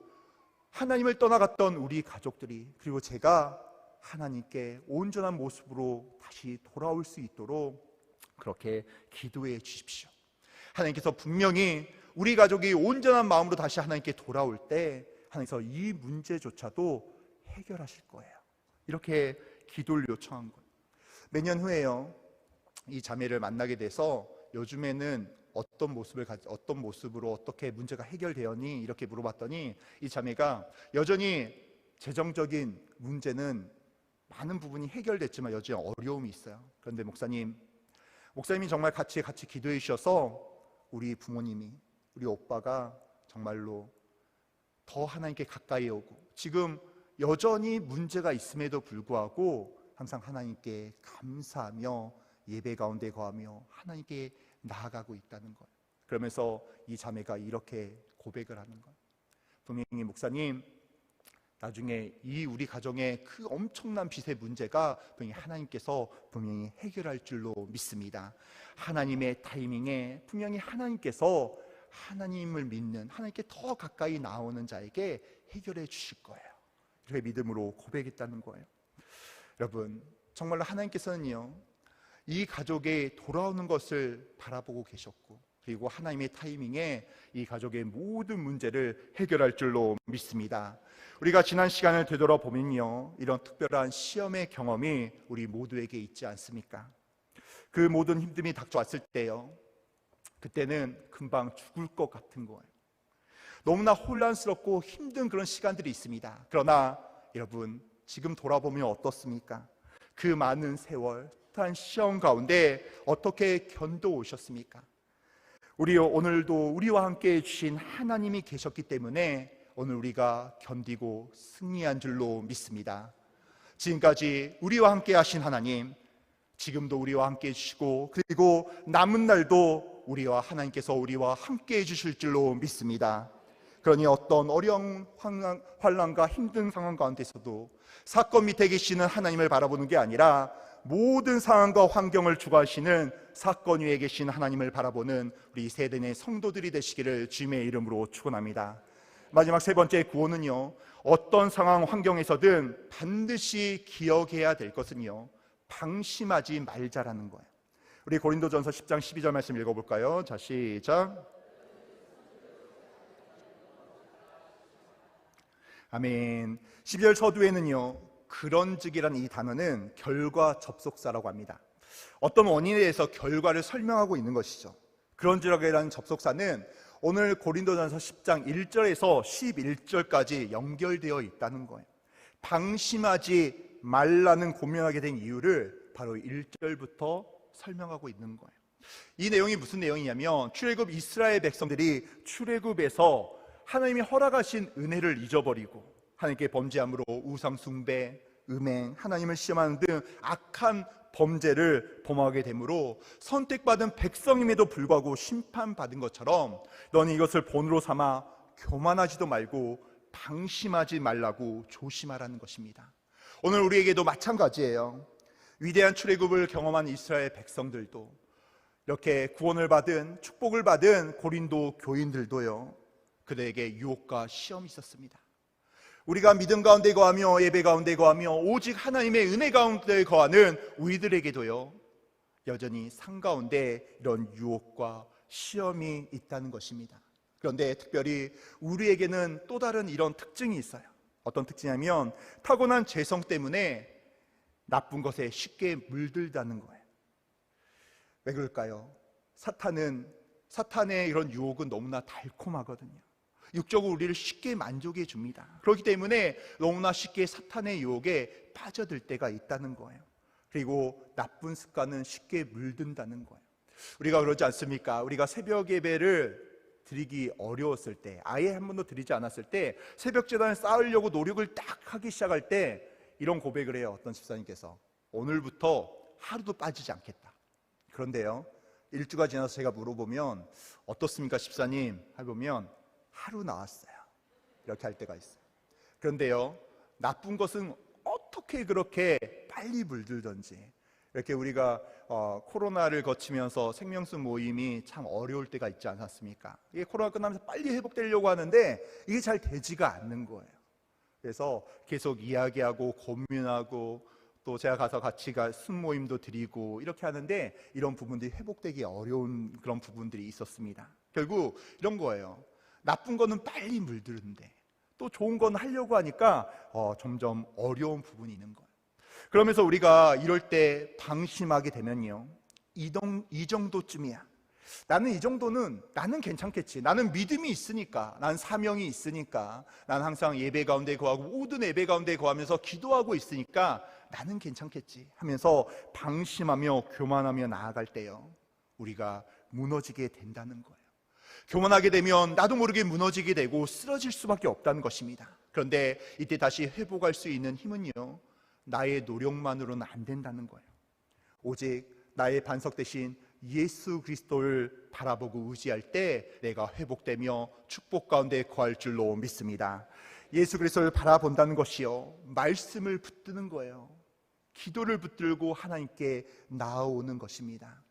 하나님을 떠나갔던 우리 가족들이, 그리고 제가 하나님께 온전한 모습으로 다시 돌아올 수 있도록 그렇게 기도해 주십시오. 하나님께서 분명히 우리 가족이 온전한 마음으로 다시 하나님께 돌아올 때 하나님께서 이 문제조차도 해결하실 거예요. 이렇게 기도를 요청한 거예요. 몇 년 후에요, 이 자매를 만나게 돼서 요즘에는 어떤 모습으로 어떻게 문제가 해결되었니? 이렇게 물어봤더니 이 자매가 여전히 재정적인 문제는 많은 부분이 해결됐지만 여전히 어려움이 있어요. 그런데 목사님이 정말 같이 기도해 주셔서 우리 부모님이, 우리 오빠가 정말로 더 하나님께 가까이 오고, 지금 여전히 문제가 있음에도 불구하고 항상 하나님께 감사하며 예배 가운데 거하며 하나님께 나아가고 있다는 거예요. 그러면서 이 자매가 이렇게 고백을 하는 거예요. 분명히 목사님, 나중에 이 우리 가정의 그 엄청난 빚의 문제가 분명히 하나님께서 분명히 해결할 줄로 믿습니다. 하나님의 타이밍에 분명히 하나님께서 하나님을 믿는, 하나님께 더 가까이 나오는 자에게 해결해 주실 거예요. 이렇게 믿음으로 고백했다는 거예요. 여러분, 정말로 하나님께서는요, 이 가족이 돌아오는 것을 바라보고 계셨고, 그리고 하나님의 타이밍에 이 가족의 모든 문제를 해결할 줄로 믿습니다. 우리가 지난 시간을 되돌아보면요, 이런 특별한 시험의 경험이 우리 모두에게 있지 않습니까? 그 모든 힘듦이 닥쳐왔을 때요, 그때는 금방 죽을 것 같은 거예요. 너무나 혼란스럽고 힘든 그런 시간들이 있습니다. 그러나 여러분, 지금 돌아보면 어떻습니까? 그 많은 세월, 한 시험 가운데 어떻게 견뎌오셨습니까? 오늘도 우리와 함께 해주신 하나님이 계셨기 때문에 오늘 우리가 견디고 승리한 줄로 믿습니다. 지금까지 우리와 함께 하신 하나님, 지금도 우리와 함께 해주시고, 그리고 남은 날도 하나님께서 우리와 함께 해주실 줄로 믿습니다. 그러니 어떤 어려운 환난과 힘든 상황 가운데서도 사건 밑에 계시는 하나님을 바라보는 게 아니라 모든 상황과 환경을 주관하시는 사건 위에 계신 하나님을 바라보는 우리 세대의 성도들이 되시기를 주님의 이름으로 축원합니다. 마지막 세 번째 구호는요, 어떤 상황 환경에서든 반드시 기억해야 될 것은요, 방심하지 말자라는 거예요. 우리 고린도전서 10장 12절 말씀 읽어볼까요? 자, 시작. 아멘. 12절 서두에는요, 그런즉이라는 이 단어는 결과 접속사라고 합니다. 어떤 원인에 대해서 결과를 설명하고 있는 것이죠. 그런즉이라는 접속사는 오늘 고린도전서 10장 1절에서 11절까지 연결되어 있다는 거예요. 방심하지 말라는 고면하게 된 이유를 바로 1절부터 설명하고 있는 거예요. 이 내용이 무슨 내용이냐면, 출애굽 이스라엘 백성들이 출애굽에서 하나님이 허락하신 은혜를 잊어버리고 하나님께 범죄함으로 우상 숭배, 음행, 하나님을 시험하는 등 악한 범죄를 범하게 되므로 선택받은 백성임에도 불구하고 심판받은 것처럼 너는 이것을 본으로 삼아 교만하지도 말고 방심하지 말라고 조심하라는 것입니다. 오늘 우리에게도 마찬가지예요. 위대한 출애굽을 경험한 이스라엘 백성들도, 이렇게 구원을 받은, 축복을 받은 고린도 교인들도요, 그들에게 유혹과 시험이 있었습니다. 우리가 믿음 가운데 거하며 예배 가운데 거하며 오직 하나님의 은혜 가운데 거하는 우리들에게도요, 여전히 상 가운데 이런 유혹과 시험이 있다는 것입니다. 그런데 특별히 우리에게는 또 다른 이런 특징이 있어요. 어떤 특징이냐면, 타고난 죄성 때문에 나쁜 것에 쉽게 물들다는 거예요. 왜 그럴까요? 사탄의 이런 유혹은 너무나 달콤하거든요. 육적으로 우리를 쉽게 만족해 줍니다. 그렇기 때문에 너무나 쉽게 사탄의 유혹에 빠져들 때가 있다는 거예요. 그리고 나쁜 습관은 쉽게 물든다는 거예요. 우리가 그러지 않습니까? 우리가 새벽 예배를 드리기 어려웠을 때, 아예 한 번도 드리지 않았을 때, 새벽 제단을 쌓으려고 노력을 딱 하기 시작할 때 이런 고백을 해요. 어떤 집사님께서 오늘부터 하루도 빠지지 않겠다. 그런데요, 일주가 지나서 제가 물어보면 어떻습니까 집사님? 해보면 하루 나왔어요. 이렇게 할 때가 있어요. 그런데요, 나쁜 것은 어떻게 그렇게 빨리 물들던지, 이렇게 우리가 코로나를 거치면서 생명수 모임이 참 어려울 때가 있지 않았습니까? 이게 코로나 끝나면서 빨리 회복되려고 하는데 이게 잘 되지가 않는 거예요. 그래서 계속 이야기하고 고민하고, 또 제가 가서 같이 순모임도 드리고 이렇게 하는데 이런 부분들이 회복되기 어려운 그런 부분들이 있었습니다. 결국 이런 거예요. 나쁜 거는 빨리 물드는데 또 좋은 건 하려고 하니까 점점 어려운 부분이 있는 거예요. 그러면서 우리가 이럴 때 방심하게 되면요, 이 정도쯤이야. 나는 이 정도는 나는 괜찮겠지. 나는 믿음이 있으니까, 난 사명이 있으니까, 난 항상 예배 가운데 거하고 모든 예배 가운데 거하면서 기도하고 있으니까 나는 괜찮겠지 하면서 방심하며 교만하며 나아갈 때요, 우리가 무너지게 된다는 거예요. 교만하게 되면 나도 모르게 무너지게 되고 쓰러질 수밖에 없다는 것입니다. 그런데 이때 다시 회복할 수 있는 힘은요, 나의 노력만으로는 안 된다는 거예요. 오직 나의 반석 대신 예수 그리스도를 바라보고 의지할 때 내가 회복되며 축복 가운데 거할 줄로 믿습니다. 예수 그리스도를 바라본다는 것이요, 말씀을 붙드는 거예요. 기도를 붙들고 하나님께 나아오는 것입니다.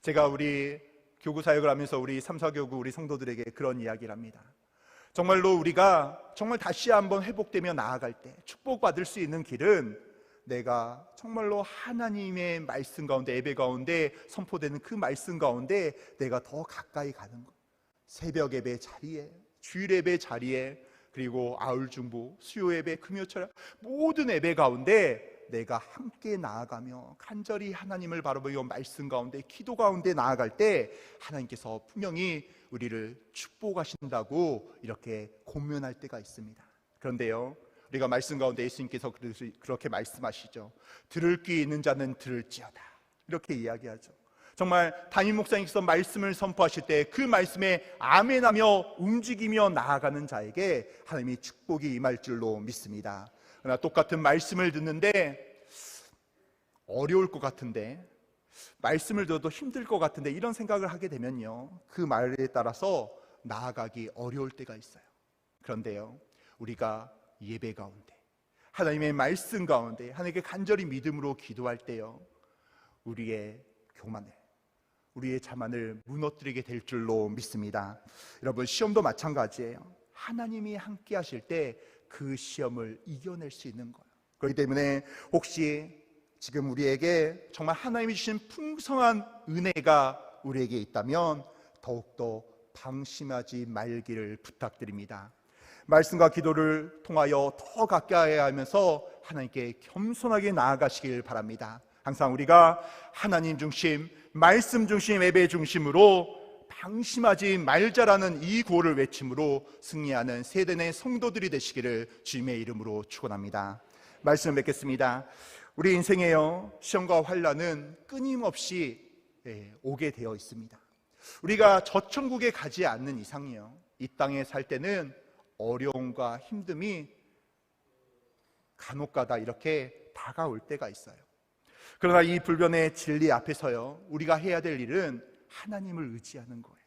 제가 우리 교구 사역을 하면서 우리 삼사교구 우리 성도들에게 그런 이야기를 합니다. 정말로 우리가 정말 다시 한번 회복되며 나아갈 때 축복받을 수 있는 길은 내가 정말로 하나님의 말씀 가운데, 예배 가운데 선포되는 그 말씀 가운데 내가 더 가까이 가는 것, 새벽 예배 자리에, 주일 예배 자리에, 그리고 아울중보, 수요 예배, 금요철 모든 예배 가운데 내가 함께 나아가며 간절히 하나님을 바라보며 말씀 가운데, 기도 가운데 나아갈 때 하나님께서 분명히 우리를 축복하신다고 이렇게 고면할 때가 있습니다. 그런데요, 우리가 말씀 가운데 예수님께서 그렇게 말씀하시죠. 들을 귀 있는 자는 들을지어다, 이렇게 이야기하죠. 정말 담임 목사님께서 말씀을 선포하실 때 그 말씀에 아멘하며 움직이며 나아가는 자에게 하나님이 축복이 임할 줄로 믿습니다. 그러나 똑같은 말씀을 듣는데 어려울 것 같은데, 말씀을 들어도 힘들 것 같은데, 이런 생각을 하게 되면요, 그 말에 따라서 나아가기 어려울 때가 있어요. 그런데요, 우리가 예배 가운데, 하나님의 말씀 가운데 하나님께 간절히 믿음으로 기도할 때요, 우리의 교만을, 우리의 자만을 무너뜨리게 될 줄로 믿습니다. 여러분, 시험도 마찬가지예요. 하나님이 함께 하실 때 그 시험을 이겨낼 수 있는 거예요. 그렇기 때문에 혹시 지금 우리에게 정말 하나님이 주신 풍성한 은혜가 우리에게 있다면 더욱더 방심하지 말기를 부탁드립니다. 말씀과 기도를 통하여 더 가까이 하면서 하나님께 겸손하게 나아가시길 바랍니다. 항상 우리가 하나님 중심, 말씀 중심, 예배 중심으로 방심하지 말자라는 이 구호를 외침으로 승리하는 세대의 성도들이 되시기를 주님의 이름으로 축원합니다. 말씀을 맺겠습니다. 우리 인생에요, 시험과 환난은 끊임없이 오게 되어 있습니다. 우리가 저 천국에 가지 않는 이상이요, 이 땅에 살 때는 어려움과 힘듦이 간혹가다 이렇게 다가올 때가 있어요. 그러나 이 불변의 진리 앞에서요, 우리가 해야 될 일은 하나님을 의지하는 거예요.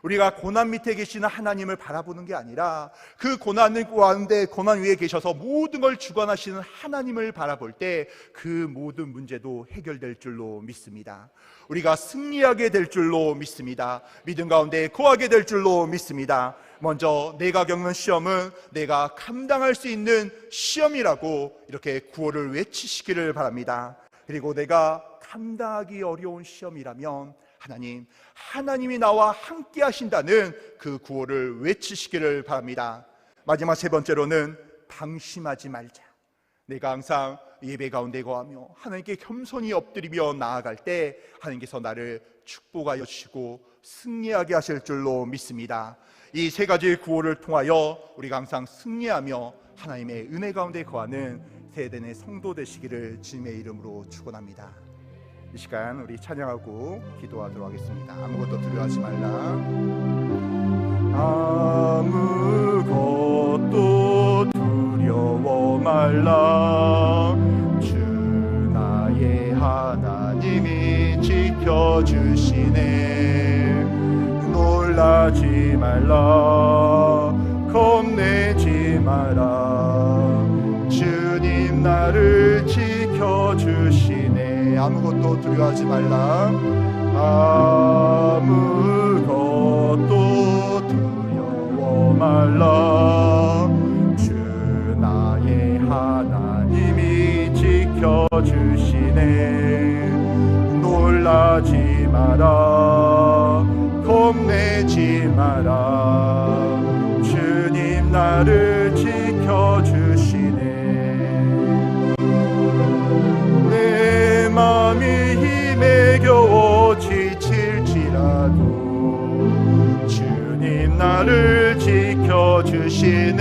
우리가 고난 밑에 계시는 하나님을 바라보는 게 아니라 그 고난 가운데, 고난 위에 계셔서 모든 걸 주관하시는 하나님을 바라볼 때 그 모든 문제도 해결될 줄로 믿습니다. 우리가 승리하게 될 줄로 믿습니다. 믿음 가운데 거하게 될 줄로 믿습니다. 먼저 내가 겪는 시험은 내가 감당할 수 있는 시험이라고 이렇게 구호를 외치시기를 바랍니다. 그리고 내가 감당하기 어려운 시험이라면 하나님이 나와 함께 하신다는 그 구호를 외치시기를 바랍니다. 마지막 세 번째로는 방심하지 말자. 내가 항상 예배 가운데 거하며 하나님께 겸손히 엎드리며 나아갈 때 하나님께서 나를 축복하여 주시고 승리하게 하실 줄로 믿습니다. 이 세 가지 구호를 통하여 우리가 항상 승리하며 하나님의 은혜 가운데 거하는 세대의 성도 되시기를 주님의 이름으로 축원합니다. 이 시간 우리 찬양하고 기도하도록 하겠습니다. 아무것도 두려워하지 말라. 아무것도 두려워 말라. 주 나의 하나님이 지켜주시네. 놀라지 말라. 겁내지 마라. 주님 나를 지켜주시네. 아무것도 두려워하지 말라. 아무것도 두려워 말라. 주 나의 하나님이 지켜주시네. 놀라지 마라. 겁내지 마라. 주님 나를 지켜주시네. 내 맘이 힘에 겨워 지칠지라도 주님 나를 지켜주시네.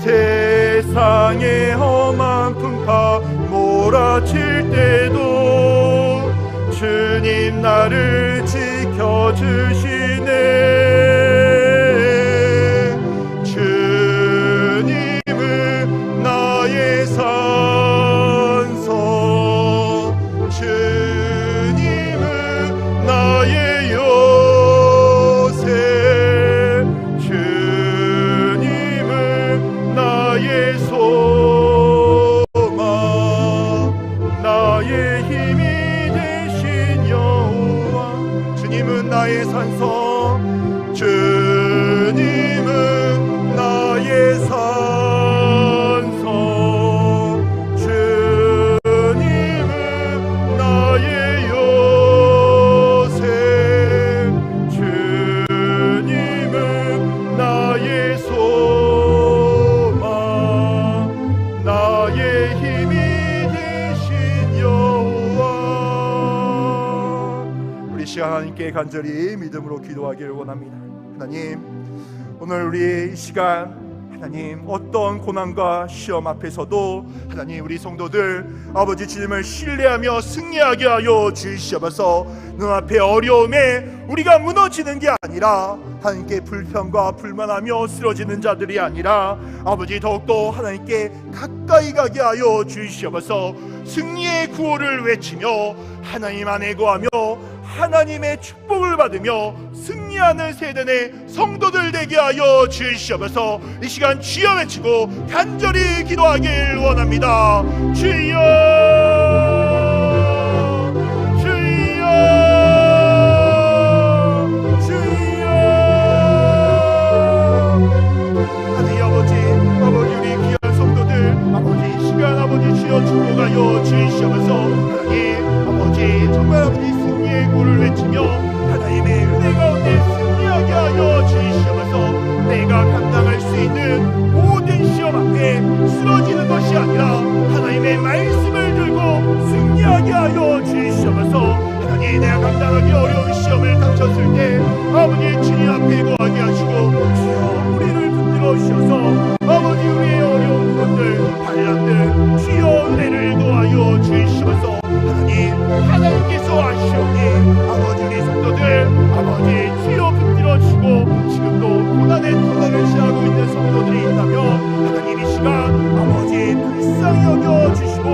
세상의 험한 풍파 몰아칠 때도 주님 나를 지켜주시네. 주님은 나의 산성, 주님은 나의 요새, 주님은 나의 소망, 나의 힘이 되신 여호와. 주님은 나의 산성, 주님은 나의 산성. 하나님께 간절히 믿음으로 기도하기를 원합니다. 하나님, 오늘 우리 이 시간 하나님 어떤 고난과 시험 앞에서도 하나님 우리 성도들 아버지 주님을 신뢰하며 승리하게 하여 주시옵소서. 눈앞에 어려움에 우리가 무너지는 게 아니라 하나님께 불평과 불만하며 쓰러지는 자들이 아니라 아버지 더욱더 하나님께 가까이 가게 하여 주시옵소서. 승리의 구호를 외치며 하나님 안에 거하며 하나님의 축복을 받으며 승리하는 세대의 성도들 되게 하여 주시옵소서. 이 시간 주여 외치고 간절히 기도하길 원합니다. 주여, 주여, 주여. 하나님 아버지 우리 귀한 성도들 아버지 이 시간 아버지 주여 축복하여 주시옵소서. 하나님 아버지 정말 아버지 승리의 구호를 외치며 하나님의 은혜 가운데 승리하게 하여 주시옵소서. 내가 감당할 수 있는 모든 시험 앞에 쓰러지는 것이 아니라 하나님의 말씀을 들고 승리하게 하여 주시옵소서. 하나님 내가 감당하기 어려운 시험을 닥쳤을 때 아버지 주님 앞에 거하게 하시고 주여 우리를 붙들어 주셔서 아버지 우리의 어려운 것들 반란들 주여 은혜를 도하여 주시옵소서. 하나님께서 아시오니 아버지 우리 성도들 아버지 주여 붙들어 주시고 지금도 고난의 도전을 시하고 있는 성도들이 있다면 하나님 이 시간 아버지 불쌍히 여겨 주시고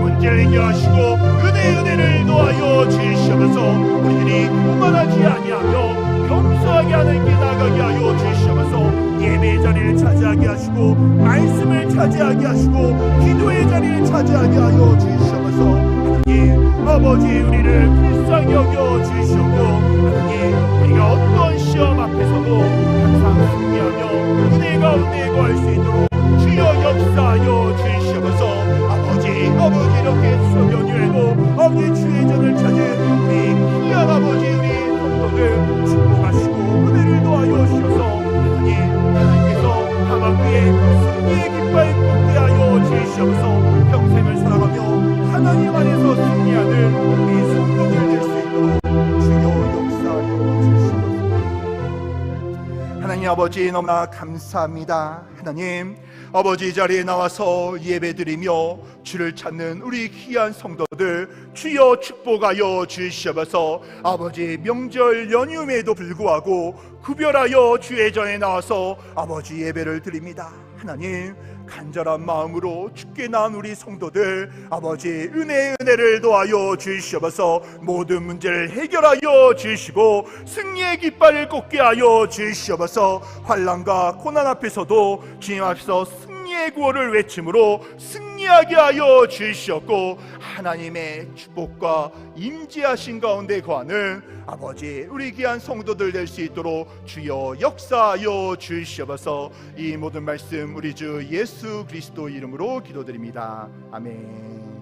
문제를 해결하시고 은혜를 도하여 주시옵소서. 우리들이 교만하지 아니하며 겸손하게 하나님께 나가게 하여 주시옵소서. 예배의 자리를 차지하게 하시고 말씀을 차지하게 하시고 기도의 자리를 차지하게 하여 주시옵소서. 아버지 우리를 불쌍히 여겨 주시옵고 하나님 우리가 어떤 시험 앞에서도 항상 승리하며 은혜 가운데 거할 수 있도록 주여 역사하여 주시옵소서. 아버지 이렇게 추석 연휴에도 아버지 주의 전을 찾은 우리 귀한 아버지 우리 성도들 축복하시고 은혜를 도하여 주셔서 하나님께서 하반기에 승리의 깃발 꽂게 하여 주시옵소서. 평생을 살아가며 하나님 안에서 승리하는 우리 성도들 될 수 있도록 주여 역사하여 주시옵소서. 하나님 아버지 너무나 감사합니다. 하나님 아버지 이 자리에 나와서 예배드리며 주를 찾는 우리 귀한 성도들 주여 축복하여 주시옵소서. 아버지 명절 연휴에도 불구하고 구별하여 주의 전에 나와서 아버지 예배를 드립니다. 하나님 간절한 마음으로 주께 나온 우리 성도들 아버지 은혜를 도하여 주시옵소서. 모든 문제를 해결하여 주시고 승리의 깃발을 꽂게 하여 주시옵소서. 환난과 고난 앞에서도 주님 앞에서 승리의 구호를 외침으로 승리하게 하여 주시옵고 하나님의 축복과 임재하신 가운데 거하는 아버지 우리 귀한 성도들 될 수 있도록 주여 역사하여 주시옵소서. 이 모든 말씀 우리 주 예수 그리스도 이름으로 기도드립니다. 아멘.